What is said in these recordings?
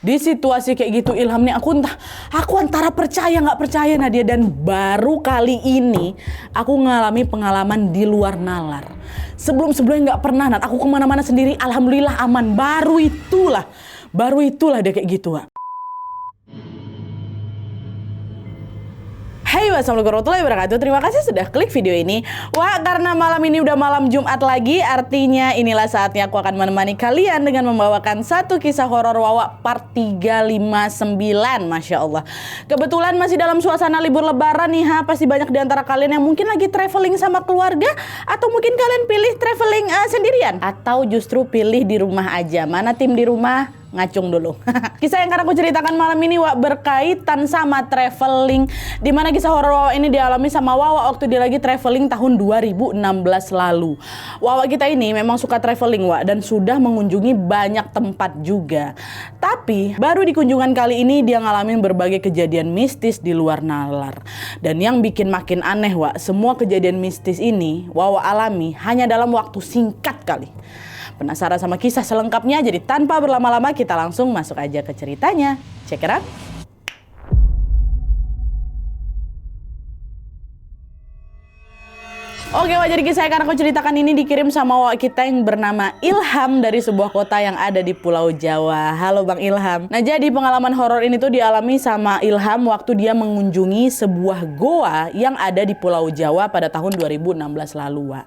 Di situasi kayak gitu Ilham nih aku antara percaya nggak percaya Nadia, dan baru kali ini aku ngalami pengalaman di luar nalar. Sebelumnya nggak pernah Nat, aku kemana-mana sendiri alhamdulillah aman. Baru itulah dia kayak gitu Wak. Hai, wassalamualaikum warahmatullahi wabarakatuh. Terima kasih sudah klik video ini. Wah, karena malam ini udah malam Jumat lagi, artinya inilah saatnya aku akan menemani kalian dengan membawakan satu kisah horor Wawa part 359. Masya Allah. Kebetulan masih dalam suasana libur lebaran nih ha. Pasti banyak di antara kalian yang mungkin lagi traveling sama keluarga, atau mungkin kalian pilih traveling sendirian, atau justru pilih di rumah aja. Mana tim di rumah? Ngacung dulu. Kisah yang akan aku ceritakan malam ini Wak berkaitan sama traveling, dimana kisah horor Wawa ini dialami sama Wawa waktu dia lagi traveling tahun 2016 lalu. Wawa kita ini memang suka traveling Wak, dan sudah mengunjungi banyak tempat juga. Tapi baru di kunjungan kali ini dia ngalamin berbagai kejadian mistis di luar nalar. Dan yang bikin makin aneh Wak, semua kejadian mistis ini Wawa alami hanya dalam waktu singkat kali. Penasaran sama kisah selengkapnya? Jadi tanpa berlama-lama kita langsung masuk aja ke ceritanya. Check it out. Oke Wak, jadi kisah yang akan aku ceritakan ini dikirim sama Wak kita yang bernama Ilham dari sebuah kota yang ada di Pulau Jawa. Halo Bang Ilham. Nah, jadi pengalaman horor ini tuh dialami sama Ilham waktu dia mengunjungi sebuah goa yang ada di Pulau Jawa pada tahun 2016 lalu Wak.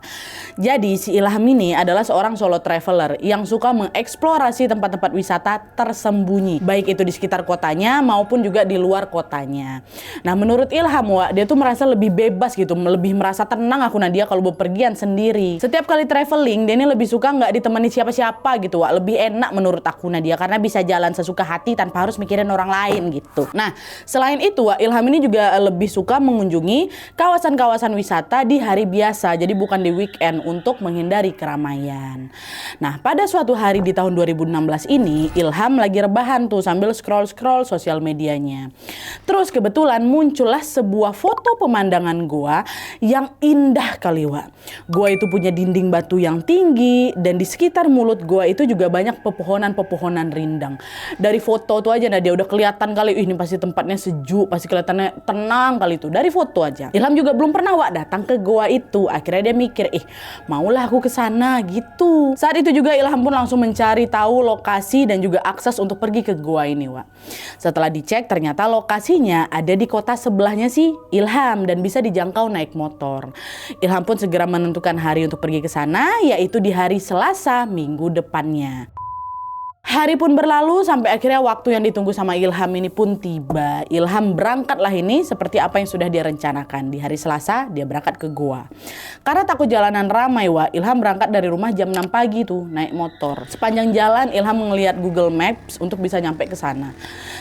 Jadi si Ilham ini adalah seorang solo traveler yang suka mengeksplorasi tempat-tempat wisata tersembunyi, baik itu di sekitar kotanya maupun juga di luar kotanya. Nah, menurut Ilham Wak, dia tuh merasa lebih bebas gitu, lebih merasa tenang dia kalau bepergian sendiri. Setiap kali traveling dia ini lebih suka nggak ditemani siapa-siapa gitu Wak. Lebih enak menurut aku Nadia, karena bisa jalan sesuka hati tanpa harus mikirin orang lain gitu. Nah, selain itu Wak, Ilham ini juga lebih suka mengunjungi kawasan-kawasan wisata di hari biasa, jadi bukan di weekend, untuk menghindari keramaian. Nah, pada suatu hari di tahun 2016 ini Ilham lagi rebahan tuh sambil scroll-scroll sosial medianya. Terus kebetulan muncullah sebuah foto pemandangan goa yang indah kali Wak. Goa itu punya dinding batu yang tinggi, dan di sekitar mulut goa itu juga banyak pepohonan-pepohonan rindang. Dari foto tuh aja dia udah kelihatan kali, ini pasti tempatnya sejuk, pasti kelihatannya tenang kali itu dari foto aja. Ilham juga belum pernah Wak datang ke goa itu. Akhirnya dia mikir, maulah aku ke sana gitu. Saat itu juga Ilham pun langsung mencari tahu lokasi dan juga akses untuk pergi ke goa ini Wak. Setelah dicek ternyata lokasinya ada di kota sebelahnya sih Ilham, dan bisa dijangkau naik motor. Ilham pun segera menentukan hari untuk pergi ke sana, yaitu di hari Selasa minggu depannya. Hari pun berlalu sampai akhirnya waktu yang ditunggu sama Ilham ini pun tiba. Ilham berangkatlah ini seperti apa yang sudah dia rencanakan. Di hari Selasa dia berangkat ke goa. Karena takut jalanan ramai Wak, Ilham berangkat dari rumah jam 6 pagi tuh naik motor. Sepanjang jalan Ilham melihat Google Maps untuk bisa nyampe ke sana.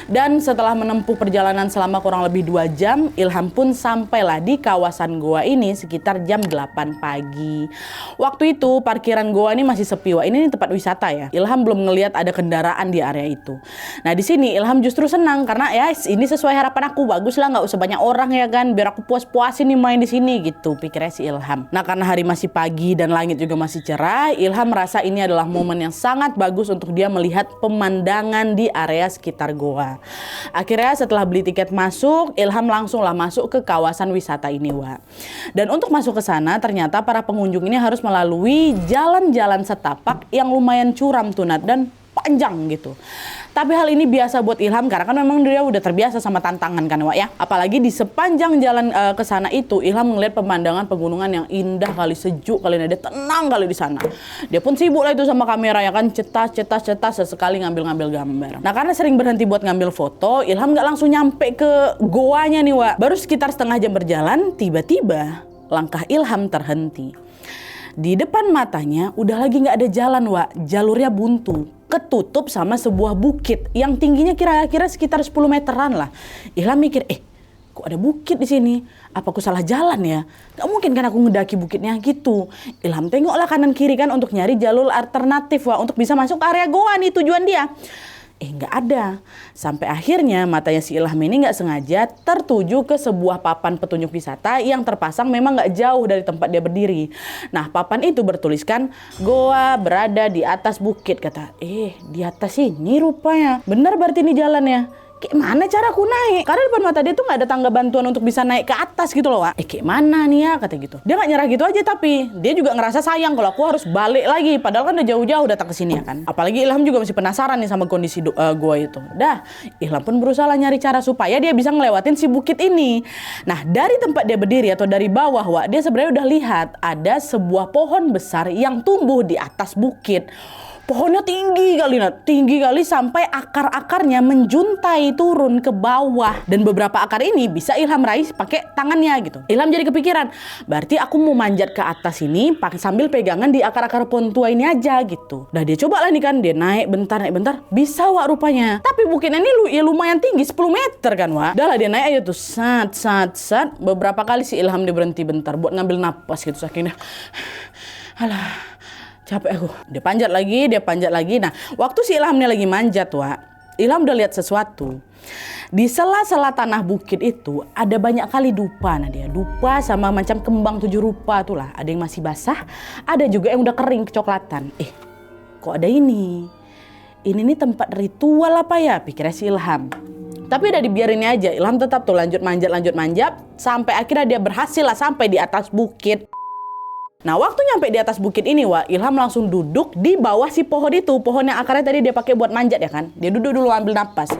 Dan setelah menempuh perjalanan selama kurang lebih 2 jam, Ilham pun sampailah di kawasan goa ini sekitar jam 8 pagi. Waktu itu parkiran goa ini masih sepi Wak. Ini tempat wisata ya. Ilham belum ngelihat ada kendaraan di area itu. Nah, di sini Ilham justru senang karena ya ini sesuai harapan aku, bagus lah nggak usah banyak orang ya kan, biar aku puas-puasin nih main di sini gitu, pikirnya si Ilham. Nah, karena hari masih pagi dan langit juga masih cerah, Ilham merasa ini adalah momen yang sangat bagus untuk dia melihat pemandangan di area sekitar goa. Akhirnya setelah beli tiket masuk, Ilham langsunglah masuk ke kawasan wisata ini Wak. Dan untuk masuk ke sana ternyata para pengunjung ini harus melalui jalan-jalan setapak yang lumayan curam tuh Nat, dan panjang gitu. Tapi hal ini biasa buat Ilham karena kan memang dia udah terbiasa sama tantangan kan Wak ya. Apalagi di sepanjang jalan ke sana itu Ilham melihat pemandangan pegunungan yang indah kali, sejuk kali, dia tenang kali di sana. Dia pun sibuk lah itu sama kamera ya kan, cetas sesekali ngambil gambar. Nah, karena sering berhenti buat ngambil foto, Ilham nggak langsung nyampe ke goanya nih Wak. Baru sekitar setengah jam berjalan, tiba-tiba langkah Ilham terhenti. Di depan matanya udah lagi nggak ada jalan Wak, jalurnya buntu, ketutup sama sebuah bukit yang tingginya kira-kira sekitar 10 meteran lah. Ilham mikir, kok ada bukit di sini? Apa aku salah jalan ya? Gak mungkin kan aku ngedaki bukitnya gitu. Ilham tengoklah kanan kiri kan untuk nyari jalur alternatif Wak, untuk bisa masuk ke area goa nih tujuan dia. Nggak ada. Sampai akhirnya matanya si Ilham ini nggak sengaja tertuju ke sebuah papan petunjuk wisata yang terpasang memang nggak jauh dari tempat dia berdiri. Nah, papan itu bertuliskan goa berada di atas bukit. Kata, di atas ini rupanya. Benar berarti ini jalannya. Kayak mana cara aku naik? Karena depan mata dia tuh nggak ada tangga bantuan untuk bisa naik ke atas gitu loh, Wak. Kayak mana nih ya, kata gitu. Dia nggak nyerah gitu aja, tapi dia juga ngerasa sayang kalau aku harus balik lagi. Padahal kan udah jauh-jauh datang ke sini ya kan. Apalagi Ilham juga masih penasaran nih sama kondisi gua itu. Dah, Ilham pun berusaha nyari cara supaya dia bisa ngelewatin si bukit ini. Nah, dari tempat dia berdiri atau dari bawah, Wak, dia sebenarnya udah lihat ada sebuah pohon besar yang tumbuh di atas bukit. Pohonnya tinggi kali sampai akar-akarnya menjuntai turun ke bawah. Dan beberapa akar ini bisa Ilham raih pakai tangannya gitu. Ilham jadi kepikiran, berarti aku mau manjat ke atas ini sambil pegangan di akar-akar pohon tua ini aja gitu. Nah dia coba lah nih kan, dia naik bentar, bisa Wak rupanya. Tapi bukitnya ini ya lumayan tinggi, 10 meter kan Wak. Udah lah dia naik aja tuh, sat. Beberapa kali si Ilham dia berhenti bentar buat ngambil napas gitu, saking alah, capek aku. Dia panjat lagi. Nah, waktu si Ilham ini lagi manjat, Wak, Ilham udah lihat sesuatu. Di sela-sela tanah bukit itu ada banyak kali dupa. Nah dia dupa sama macam kembang 7 rupa tuh lah. Ada yang masih basah, ada juga yang udah kering kecoklatan. Kok ada ini? Ini nih tempat ritual apa ya? Pikirnya si Ilham. Tapi udah dibiarin aja. Ilham tetap tuh lanjut manjat sampai akhirnya dia berhasil lah sampai di atas bukit. Nah, waktu nyampe di atas bukit ini, Wak, Ilham langsung duduk di bawah si pohon itu. Pohon yang akarnya tadi dia pakai buat manjat ya kan. Dia duduk dulu ambil napas.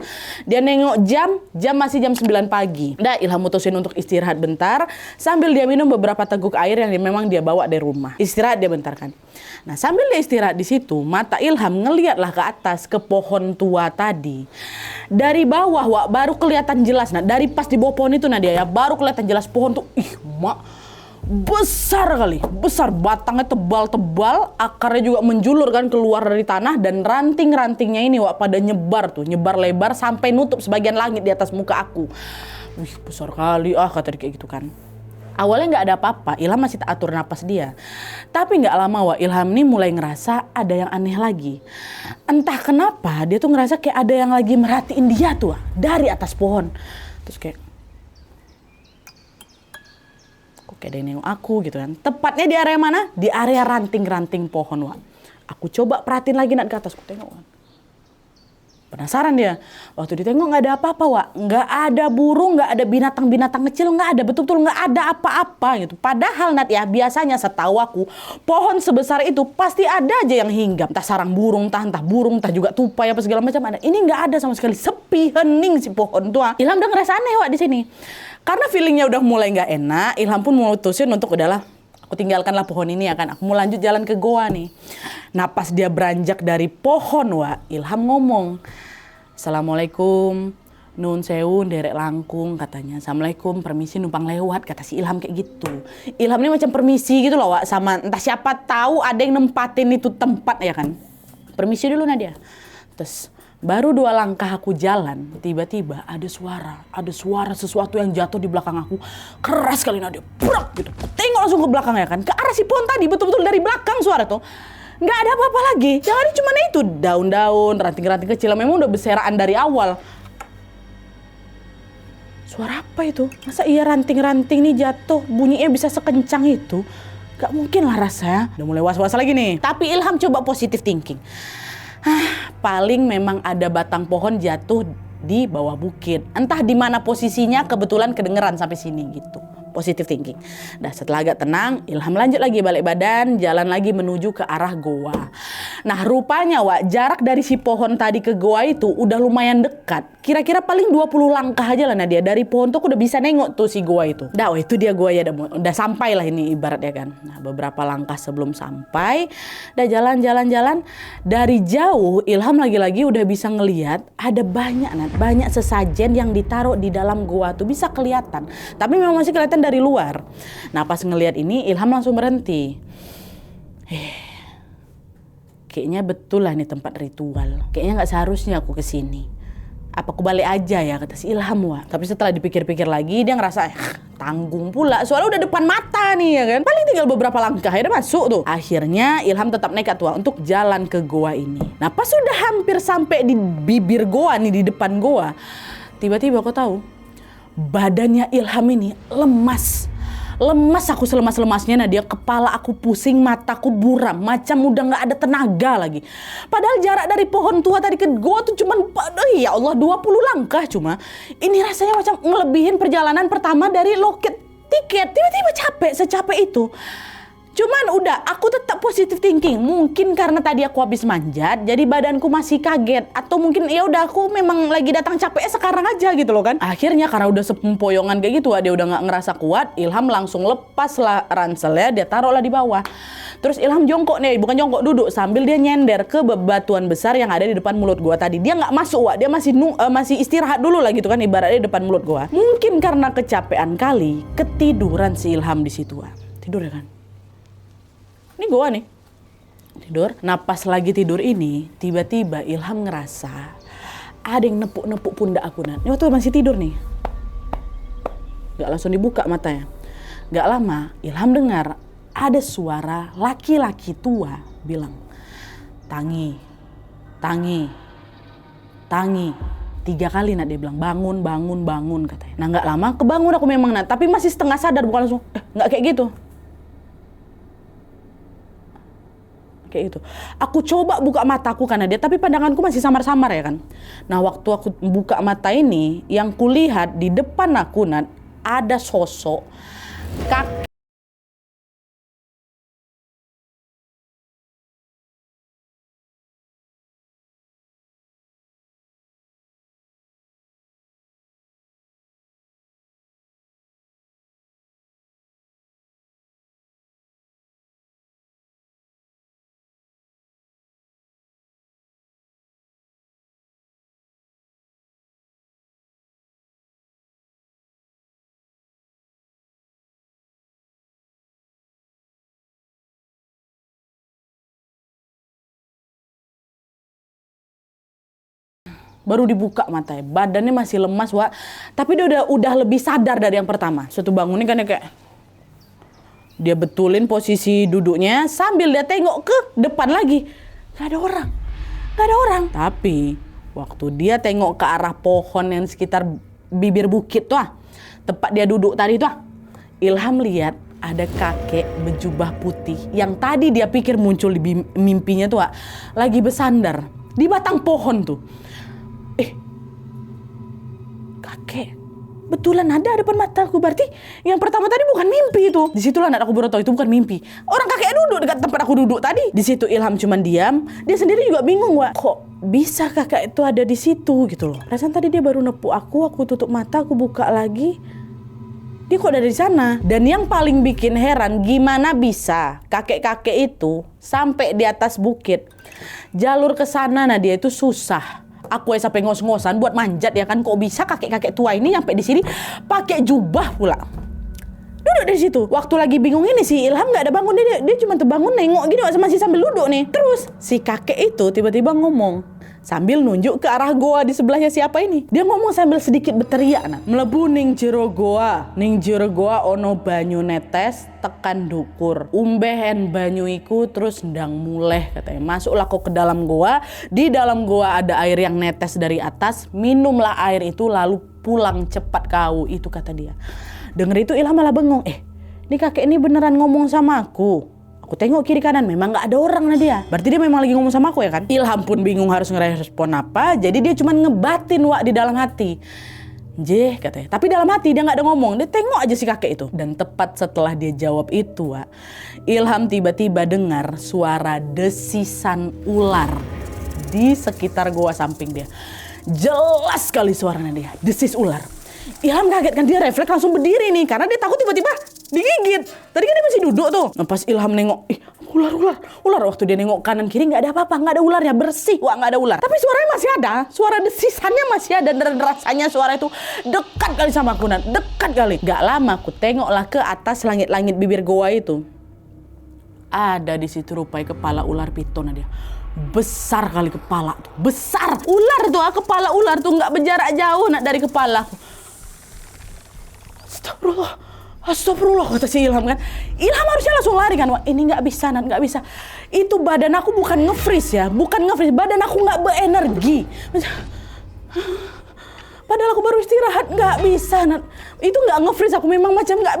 Dia nengok jam masih jam 9 pagi. Nah, Ilham mutusin untuk istirahat bentar sambil dia minum beberapa teguk air yang memang dia bawa dari rumah. Istirahat dia bentar kan. Nah, sambil dia istirahat di situ, mata Ilham ngeliatlah ke atas ke pohon tua tadi. Dari bawah, Wak, baru kelihatan jelas. Nah, dari pas di bawah pohon itu dia ya baru kelihatan jelas pohon tuh. Besar batangnya tebal, akarnya juga menjulur kan keluar dari tanah, dan ranting-rantingnya ini Wak pada nyebar lebar sampai nutup sebagian langit di atas muka aku. Besar kali kata dia kayak gitu kan. Awalnya nggak ada apa-apa, Ilham masih atur napas dia. Tapi nggak lama Wak, Ilham nih mulai ngerasa ada yang aneh lagi. Entah kenapa dia tuh ngerasa kayak ada yang lagi merhatiin dia tuh Wak, dari atas pohon. Terus kayak ada yang nengok aku gitu kan. Tepatnya di area mana? Di area ranting-ranting pohon, Wak. Aku coba perhatiin lagi ke atas, aku tengok kan. Penasaran dia. Waktu ditengok nggak ada apa-apa, Wak. Nggak ada burung, nggak ada binatang-binatang kecil, nggak ada. Betul-betul nggak ada apa-apa gitu. Padahal Nat ya, biasanya setahu aku, pohon sebesar itu pasti ada aja yang hinggap. Entah sarang burung, entah juga tupai apa segala macam ada. Ini nggak ada sama sekali. Sepi, hening si pohon tua. Ilham udah ngerasa aneh, Wak, di sini. Karena feelingnya udah mulai nggak enak, Ilham pun memutusin untuk udahlah, aku tinggalkanlah pohon ini ya kan. Aku mau lanjut jalan ke goa nih. Nah pas dia beranjak dari pohon, Wak, Ilham ngomong, "Assalamualaikum, nun sewu, derek langkung," katanya. "Assalamualaikum, permisi numpang lewat," kata si Ilham kayak gitu. Ilham ini macam permisi gitu loh, Wak, sama entah siapa tahu ada yang nempatin itu tempat ya kan. "Permisi dulu Nadia." Terus baru 2 langkah aku jalan, tiba-tiba ada suara sesuatu yang jatuh di belakang aku. Keras sekali Nadia, brak gitu. Tengok langsung ke belakang ya kan, ke arah si pohon tadi, betul-betul dari belakang suara tuh. Nggak ada apa-apa lagi. Yang ada cuma itu daun-daun, ranting-ranting kecil yang memang udah berseraan dari awal. Suara apa itu? Masa iya ranting-ranting nih jatuh, bunyinya bisa sekencang itu? Gak mungkin lah rasanya. Udah mulai was-was lagi nih. Tapi Ilham coba positive thinking. Paling memang ada batang pohon jatuh di bawah bukit. Entah di mana posisinya, kebetulan kedengeran sampai sini gitu. Positive thinking. Nah setelah agak tenang, Ilham lanjut lagi balik badan, jalan lagi menuju ke arah goa. Nah rupanya Wak, jarak dari si pohon tadi ke goa itu udah lumayan dekat. Kira-kira paling 20 langkah aja lah Nadia. Dari pohon tuh aku udah bisa nengok tuh si goa itu. Dah, itu dia goa ya, udah sampai lah ini ibaratnya kan. Nah beberapa langkah sebelum sampai, udah jalan. Dari jauh Ilham lagi-lagi udah bisa ngelihat ada banyak sesajen yang ditaruh di dalam goa tuh, bisa kelihatan. Tapi memang masih kelihatan dari luar. Nah pas ngelihat ini Ilham langsung berhenti. Kayaknya betul lah ini tempat ritual. Kayaknya nggak seharusnya aku kesini. Apa aku balik aja ya, kata si Ilham, Wak. Tapi setelah dipikir-pikir lagi, dia ngerasa tanggung pula, soalnya udah depan mata nih ya kan. Paling tinggal beberapa langkah, akhirnya masuk tuh. Akhirnya Ilham tetap nekat, Wak, untuk jalan ke goa ini. Nah pas sudah hampir sampai di bibir goa nih, di depan goa, tiba-tiba kau tahu, badannya Ilham ini lemas. Lemas, aku selemas-lemasnya. Nah dia, kepala aku pusing, mataku buram, macam udah gak ada tenaga lagi. Padahal jarak dari pohon tua tadi ke goa tuh cuman, ya Allah, 20 langkah cuma. Ini rasanya macam ngelebihin perjalanan pertama dari loket tiket. Tiba-tiba capek, secapek itu. Cuman udah, aku tetap positive thinking. Mungkin karena tadi aku habis manjat, jadi badanku masih kaget. Atau mungkin ya udah, aku memang lagi datang capeknya sekarang aja gitu loh kan. Akhirnya karena udah sepempoyongan kayak gitu, dia udah nggak ngerasa kuat. Ilham langsung lepas lah ranselnya, dia taruhlah di bawah. Terus Ilham jongkok nih, bukan jongkok, duduk sambil dia nyender ke bebatuan besar yang ada di depan mulut gua tadi. Dia nggak masuk, Wak. Dia masih istirahat dulu lah gitu kan, ibaratnya di depan mulut gua. Mungkin karena kecapean kali, ketiduran si Ilham di situ, Wak. Tidur ya kan. Ini gua nih, tidur. Nah pas lagi tidur ini, tiba-tiba Ilham ngerasa ada yang nepuk-nepuk pundak aku. Ini waktu masih tidur nih. Gak langsung dibuka matanya. Gak lama, Ilham dengar ada suara laki-laki tua bilang, Tangi, Tangi, Tangi. 3 kali dia bilang, bangun, bangun, bangun katanya. Nah gak lama, kebangun aku memang, tapi masih setengah sadar, bukan langsung, gak kayak gitu. Kayak gitu. Aku coba buka mataku karena dia, tapi pandanganku masih samar-samar ya kan. Nah waktu aku buka mata ini, yang kulihat di depan aku ada sosok kaki. Baru dibuka matanya, badannya masih lemas, Wak. Tapi dia udah lebih sadar dari yang pertama. Suatu bangunnya kan kayak, dia betulin posisi duduknya sambil dia tengok ke depan lagi. Gak ada orang, gak ada orang. Tapi waktu dia tengok ke arah pohon yang sekitar bibir bukit tuh, tempat dia duduk tadi tuh, Ilham lihat ada kakek berjubah putih yang tadi dia pikir muncul di mimpinya tuh, lagi bersandar di batang pohon tuh. Kakek, betulan ada depan mataku. Berarti yang pertama tadi bukan mimpi itu. Di situlah aku baru tahu itu bukan mimpi. Orang kakek duduk dekat tempat aku duduk tadi. Di situ Ilham cuman diam. Dia sendiri juga bingung, Wak. Kok bisa kakek itu ada di situ gitu loh. Rasanya tadi dia baru nepuk aku tutup mata, aku buka lagi. Dia kok ada di sana. Dan yang paling bikin heran, gimana bisa kakek-kakek itu sampai di atas bukit. Jalur ke sana dia itu susah. Aku sampai ngos-ngosan buat manjat ya kan. Kok bisa kakek-kakek tua ini nyampe di sini pakai jubah pula. Duduk di situ. Waktu lagi bingung ini si Ilham nggak ada bangun, dia cuma terbangun nengok gini masih sambil duduk nih. Terus si kakek itu tiba-tiba ngomong sambil nunjuk ke arah goa di sebelahnya siapa ini. Dia ngomong sambil sedikit berteriak, melebu ning jero goa ono banyu netes tekan dukur. Umbehen banyu iku terus ndang muleh katanya. Masuklah kau ke dalam goa. Di dalam goa ada air yang netes dari atas. Minumlah air itu lalu pulang cepat kau. Itu kata dia. Dengar itu Ilham malah bengong. Ini kakek ini beneran ngomong sama aku. Aku tengok kiri kanan, memang gak ada orang dia. Berarti dia memang lagi ngomong sama aku ya kan. Ilham pun bingung harus ngerespon apa. Jadi dia cuma ngebatin, Wak, di dalam hati. Jeh katanya. Tapi dalam hati dia gak ada ngomong. Dia tengok aja si kakek itu. Dan tepat setelah dia jawab itu, Wak, Ilham tiba-tiba dengar suara desisan ular di sekitar goa samping dia. Jelas sekali suaranya dia. Desis ular. Ilham kaget kan, dia refleks langsung berdiri nih. Karena dia takut tiba-tiba digigit. Tadi kan dia masih duduk tuh. Nah, pas Ilham nengok, ular. Waktu dia nengok kanan kiri nggak ada apa-apa, nggak ada ularnya, bersih, Wak, nggak ada ular. Tapi suaranya masih ada, suara desisannya masih ada, dan rasanya suara itu dekat kali sama aku, dekat kali. Nggak lama aku tengoklah ke atas langit-langit bibir goa itu. Ada di situ rupanya kepala ular piton dia. Besar kali kepala tuh, besar. Ular tuh, kepala ular tuh nggak berjarak jauh nak dari kepala aku. Astagfirullah, astagfirullah, kata si Ilham kan. Ilham harusnya langsung lari kan. Wah, ini nggak bisa, Nat, nggak bisa. Itu badan aku bukan nge-freeze ya, bukan nge-freeze. Badan aku nggak berenergi. Padahal aku baru istirahat, nggak bisa, Nat. Itu nggak nge-freeze, aku memang macam nggak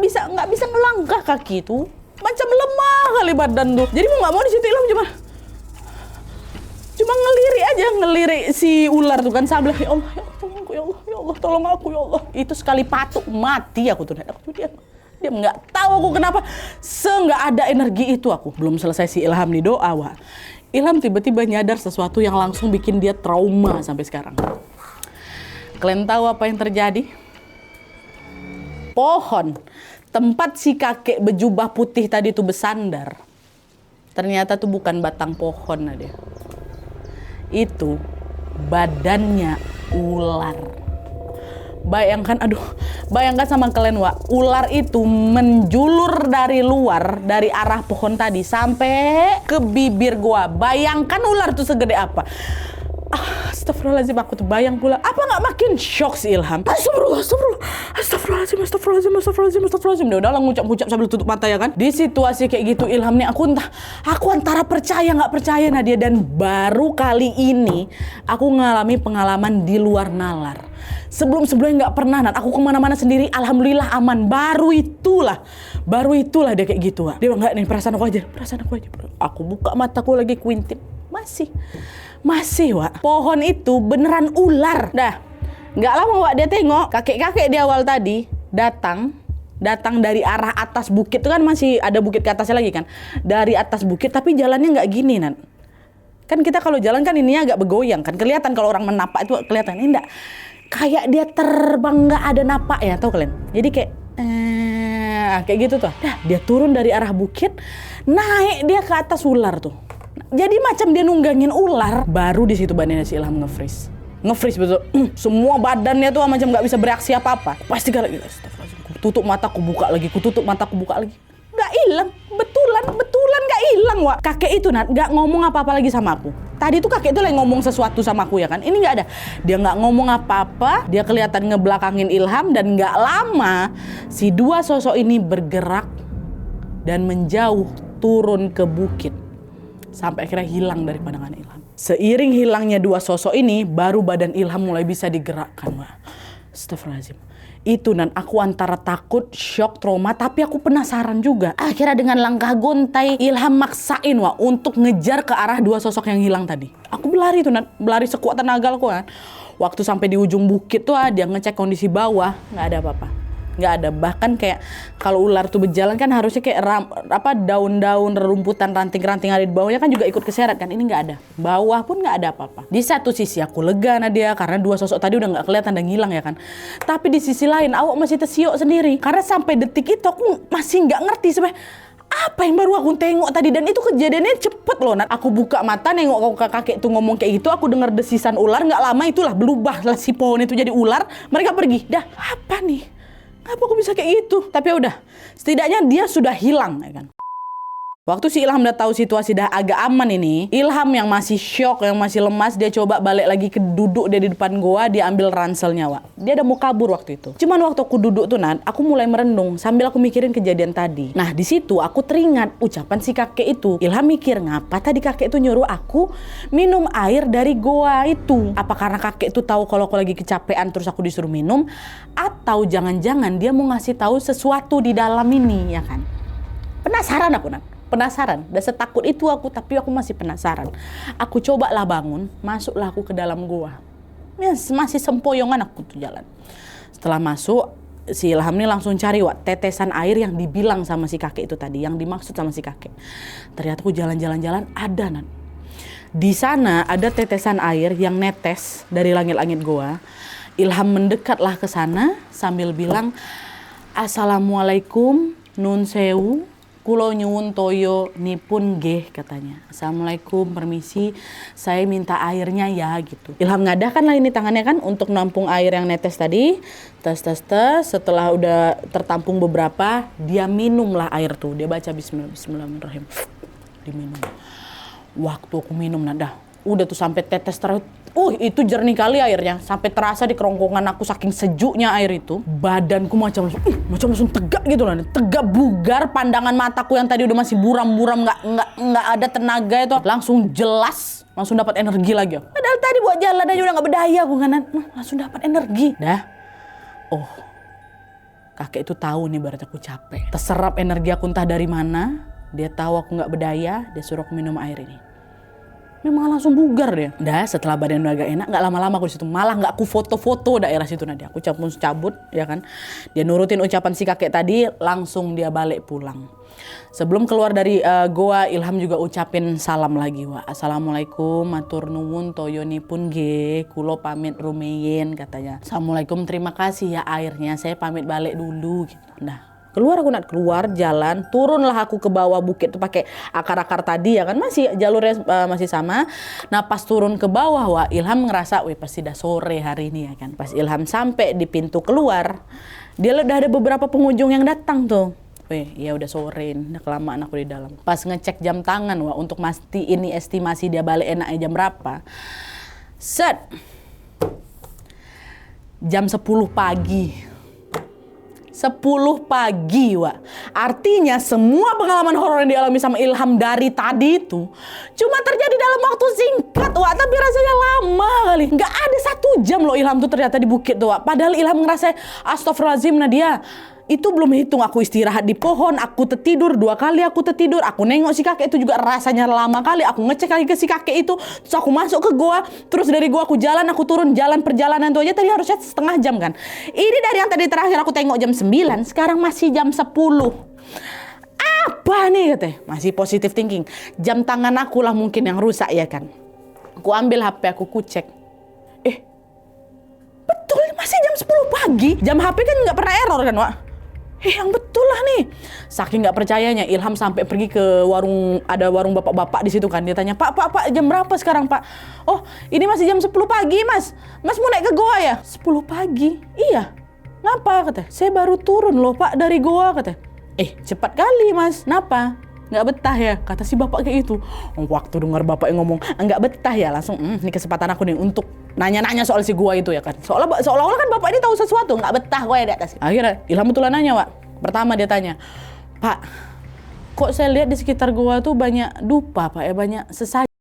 bisa ngelangkah kaki itu. Macam lemah kali badan tuh. Jadi mau nggak mau di situ Ilham cuma ngelirik si ular tuh kan, sambil ya Allah, ya Allah, ya Allah, tolong aku ya Allah. Itu sekali patuk mati aku tuh. Aku dia nggak tahu aku kenapa nggak ada energi itu aku. Belum selesai si Ilham nih doa, Wak. Ilham tiba-tiba nyadar sesuatu yang langsung bikin dia trauma sampai sekarang. Kalian tahu apa yang terjadi? Pohon tempat si kakek berjubah putih tadi tuh bersandar, ternyata tuh bukan batang pohon ada. Itu badannya ular. Bayangkan sama kalian, Wak. Ular itu menjulur dari luar, dari arah pohon tadi sampai ke bibir gua. Bayangkan ular tuh segede apa. Astagfirullahaladzim, aku tuh bayang pula. Apa nggak makin shock si Ilham? Astagfirullahaladzim. Dia udahlah ngucap sambil tutup mata ya kan. Di situasi kayak gitu Ilham nih, aku antara percaya nggak percaya Nadia. Dan baru kali ini aku ngalami pengalaman di luar nalar. Sebelumnya nggak pernah, Nat. Aku kemana-mana sendiri, alhamdulillah aman. Baru itulah dia kayak gitu, Wak. Dia bilang, nggak nih, perasaan aku aja. Aku buka mataku lagi kuintip, masih, Wak. Pohon itu beneran ular. Dah, nggak lama, Wak, dia tengok kakek-kakek di awal tadi datang dari arah atas bukit. Itu kan masih ada bukit ke atasnya lagi kan. Dari atas bukit, tapi jalannya nggak gini, Nat. Kan kita kalau jalan kan ininya agak bergoyang kan. Kelihatan kalau orang menapak itu kelihatan. Ini enggak. Kayak dia terbang, nggak ada napak ya, tau kalian? Jadi kayak gitu tuh. Dah, dia turun dari arah bukit, naik dia ke atas ular tuh. Jadi macam dia nunggangin ular. Baru di situ badannya si Ilham nge-freeze betul. Semua badannya tuh macam nggak bisa bereaksi apa-apa. Pasti gak lagi. Tutup mata, aku buka lagi. Nggak hilang. Betulan nggak hilang, Wak. Kakek itu, Nat, nggak ngomong apa-apa lagi sama aku. Tadi tuh kakek itu lagi ngomong sesuatu sama aku ya kan. Ini nggak ada. Dia nggak ngomong apa-apa. Dia kelihatan ngebelakangin Ilham. Dan nggak lama si dua sosok ini bergerak dan menjauh turun ke bukit. Sampai akhirnya hilang dari pandangan Ilham. Seiring hilangnya dua sosok ini, baru badan Ilham mulai bisa digerakkan, Wak. Astagfirullahaladzim. Itu, dan aku antara takut, shock, trauma, tapi aku penasaran juga. Akhirnya dengan langkah gontai, Ilham maksain, Wak, untuk ngejar ke arah dua sosok yang hilang tadi. Aku berlari tuh, berlari sekuat tenaga aku kan. Waktu sampai di ujung bukit tuh, dia ngecek kondisi bawah, nggak ada apa-apa. Nggak ada. Bahkan kayak kalau ular tuh berjalan kan harusnya kayak daun-daun, rerumputan, ranting-ranting ada di bawahnya kan juga ikut keseret kan. Ini nggak ada. Bawah pun nggak ada apa-apa. Di satu sisi aku lega, Nadia, karena dua sosok tadi udah nggak kelihatan dan ngilang ya kan. Tapi di sisi lain awak masih tersiok sendiri. Karena sampai detik itu aku masih nggak ngerti sebenarnya apa yang baru aku tengok tadi. Dan itu kejadiannya cepet loh, Nat. Aku buka mata nengok kakek tuh ngomong kayak gitu. Aku dengar desisan ular. Nggak lama itulah berubah lah si pohon itu jadi ular. Mereka pergi. Dah, apa nih? Kenapa aku bisa kayak gitu? Tapi udah, setidaknya dia sudah hilang ya kan. Waktu si Ilham udah tahu situasi dah agak aman ini, Ilham yang masih shock, yang masih lemas, dia coba balik lagi ke duduk dia di depan gua, dia ambil ranselnya, Wak. Dia udah mau kabur waktu itu. Cuman waktu aku duduk tuh, Nat, aku mulai merenung sambil aku mikirin kejadian tadi. Nah, di situ aku teringat ucapan si kakek itu. Ilham mikir, ngapa tadi kakek itu nyuruh aku minum air dari goa itu? Apa karena kakek itu tahu kalau aku lagi kecapean terus aku disuruh minum? Atau jangan-jangan dia mau ngasih tahu sesuatu di dalam ini, ya kan? Penasaran aku, Nat. Penasaran, udah setakut itu aku, tapi aku masih penasaran. Aku cobalah bangun, masuklah aku ke dalam gua. Masih sempoyongan aku tuh jalan. Setelah masuk, si Ilham ini langsung cari, Wak, tetesan air yang dibilang sama si kakek itu tadi, yang dimaksud sama si kakek. Ternyata aku jalan-jalan ada, Nat. Di sana ada tetesan air yang netes dari langit-langit gua. Ilham mendekatlah ke sana sambil bilang, "Assalamualaikum, nun sewu. Kulo nyuwun toyo nipun geh," katanya. "Assalamualaikum, permisi, saya minta airnya ya," gitu. Ilham ngadahkan lah ini tangannya kan untuk nampung air yang netes tadi. Tes. Setelah udah tertampung beberapa, dia minumlah air tuh. Dia baca bismillahirrahmanirrahim. Diminum. Waktu aku minum nada, udah tuh sampai tetes terus. Itu jernih kali airnya, sampai terasa di kerongkongan aku saking sejuknya air itu. Badanku macam langsung tegak gitu lah, tegak bugar. Pandangan mataku yang tadi udah masih buram-buram, nggak ada tenaga itu, langsung jelas, langsung dapat energi lagi. Padahal tadi buat jalan aja udah nggak berdaya aku kanan, langsung dapat energi. Dah, kakek itu tahu nih berarti aku capek. Terserap energi aku entah dari mana. Dia tahu aku nggak berdaya, dia suruh aku minum air ini. Memang langsung bugar dia. Dah, setelah badan udah agak enak, nggak lama-lama aku di situ. Malah nggak aku foto-foto daerah situ nanti. Aku cabut, ya kan. Dia nurutin ucapan si kakek tadi, langsung dia balik pulang. Sebelum keluar dari goa, Ilham juga ucapin salam lagi, wa. Assalamualaikum, matur nuwun toyonipun ge, kulo pamit rumeyin katanya. Assalamualaikum, terima kasih ya airnya. Saya pamit balik dulu gitu. Nah, keluar jalan, turunlah aku ke bawah bukit tuh pakai akar-akar tadi ya kan, masih jalurnya masih sama. Nah pas turun ke bawah, wah Ilham ngerasa pasti dah sore hari ini ya kan. Pas Ilham sampai di pintu keluar, dia udah ada beberapa pengunjung yang datang tuh. Ya udah sore, udah kelamaan aku di dalam. Pas ngecek jam tangan, wah untuk mastiin ini estimasi dia balik enaknya jam berapa. Set, jam 10 pagi. 10 pagi, Wak. Artinya semua pengalaman horor yang dialami sama Ilham dari tadi itu cuma terjadi dalam waktu singkat, Wak. Tapi rasanya lama kali. Nggak ada 1 jam loh Ilham tuh ternyata di bukit tuh, Wak. Padahal Ilham ngerasa astagfirullahaladzim, Nadia. Itu belum hitung aku istirahat di pohon, aku tertidur 2 kali, aku tertidur, aku nengok si kakek itu juga rasanya lama kali, aku ngecek lagi ke si kakek itu, terus aku masuk ke goa, terus dari goa aku jalan, aku turun, jalan perjalanan itu aja tadi harusnya setengah jam kan. Ini dari yang tadi terakhir aku tengok jam 9, sekarang masih jam 10. Apa nih katanya? Masih positive thinking. Jam tangan aku lah mungkin yang rusak ya kan. Aku ambil HP, aku cek. Betul, masih jam 10 pagi. Jam HP kan nggak pernah error kan, Wak? Yang betul lah nih. Saking nggak percayanya, Ilham sampai pergi ke warung, ada warung bapak-bapak di situ kan. Dia tanya, Pak, jam berapa sekarang, Pak? Oh, ini masih jam 10 pagi, Mas. Mas mau naik ke goa ya? 10 pagi? Iya. Ngapa? Katanya. Saya baru turun loh, Pak, dari goa, katanya. Cepat kali, Mas. Kenapa? Nggak betah ya? Kata si bapak kayak gitu. Waktu dengar bapak yang ngomong, nggak betah ya, langsung, ini kesempatan aku nih untuk nanya-nanya soal si gua itu ya kan. Seolah-olah kan bapak ini tahu sesuatu, nggak betah gua ya di atas. Akhirnya Ilham betulan nanya, Wak. Pertama dia tanya, Pak, kok saya lihat di sekitar gua tuh banyak dupa, Pak, ya banyak sesajen.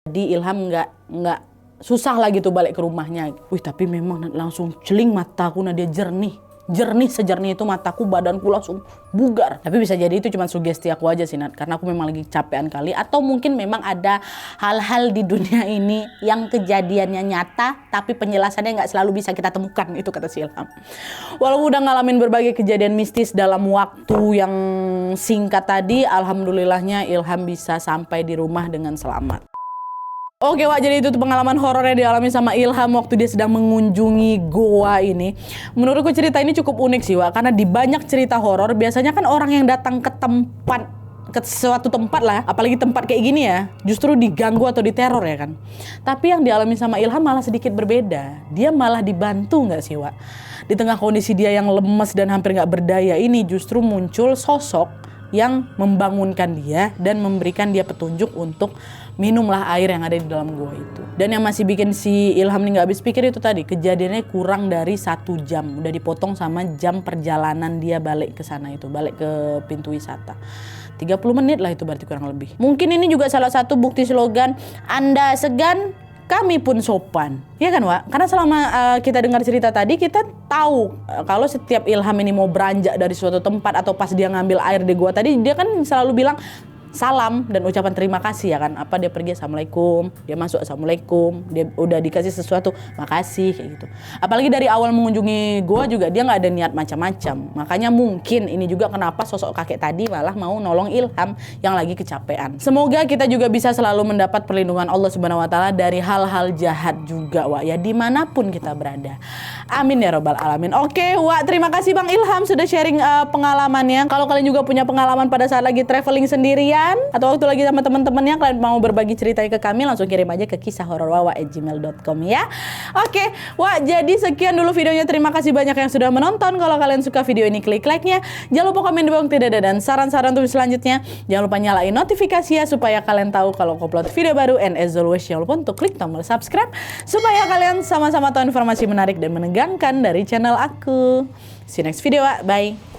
Jadi Ilham nggak susah lagi tuh balik ke rumahnya. Wih, tapi memang langsung celing mataku, dia jernih sejernih itu mataku, badanku langsung bugar. Tapi bisa jadi itu cuma sugesti aku aja sih, Nat, karena aku memang lagi capean kali, atau mungkin memang ada hal-hal di dunia ini yang kejadiannya nyata tapi penjelasannya nggak selalu bisa kita temukan, itu kata si Ilham. Walaupun udah ngalamin berbagai kejadian mistis dalam waktu yang singkat tadi, alhamdulillahnya Ilham bisa sampai di rumah dengan selamat. Oke Wak, jadi itu tuh pengalaman horor yang dialami sama Ilham waktu dia sedang mengunjungi goa ini. Menurutku cerita ini cukup unik sih Wak, karena di banyak cerita horor biasanya kan orang yang datang ke suatu tempat lah, apalagi tempat kayak gini ya, justru diganggu atau diteror ya kan. Tapi yang dialami sama Ilham malah sedikit berbeda. Dia malah dibantu nggak sih Wak? Di tengah kondisi dia yang lemes dan hampir nggak berdaya ini, justru muncul sosok yang membangunkan dia dan memberikan dia petunjuk untuk minumlah air yang ada di dalam gua itu. Dan yang masih bikin si Ilham nih nggak habis pikir itu tadi, kejadiannya kurang dari 1 jam, udah dipotong sama jam perjalanan dia balik ke sana itu, balik ke pintu wisata. 30 menit lah itu berarti kurang lebih. Mungkin ini juga salah satu bukti slogan Anda segan, kami pun sopan. Iya kan Wak? Karena selama kita dengar cerita tadi, kita tahu kalau setiap Ilham ini mau beranjak dari suatu tempat atau pas dia ngambil air di gua tadi, dia kan selalu bilang salam dan ucapan terima kasih ya kan. Apa dia pergi assalamualaikum, dia masuk assalamualaikum, dia udah dikasih sesuatu makasih kayak gitu. Apalagi dari awal mengunjungi gua juga dia nggak ada niat macam-macam. Makanya mungkin ini juga kenapa sosok kakek tadi malah mau nolong Ilham yang lagi kecapean. Semoga kita juga bisa selalu mendapat perlindungan Allah Subhanahu wa taala dari hal-hal jahat juga Wak ya, dimanapun kita berada. Amin ya robbal alamin. Oke Wak, terima kasih Bang Ilham sudah sharing pengalamannya. Kalau kalian juga punya pengalaman pada saat lagi traveling sendirian atau waktu lagi sama teman-temannya, kalian mau berbagi ceritanya ke kami, langsung kirim aja ke kisahhororwawa@gmail.com ya. Oke, Wak, jadi sekian dulu videonya. Terima kasih banyak yang sudah menonton. Kalau kalian suka video ini, klik like-nya. Jangan lupa komen di bawah tidak ada dan saran-saran untuk selanjutnya. Jangan lupa nyalain notifikasi ya supaya kalian tahu kalau aku upload video baru. And as always, jangan lupa untuk klik tombol subscribe supaya kalian sama-sama tahu informasi menarik dan menegangkan dari channel aku. See you next video, Wak. Bye.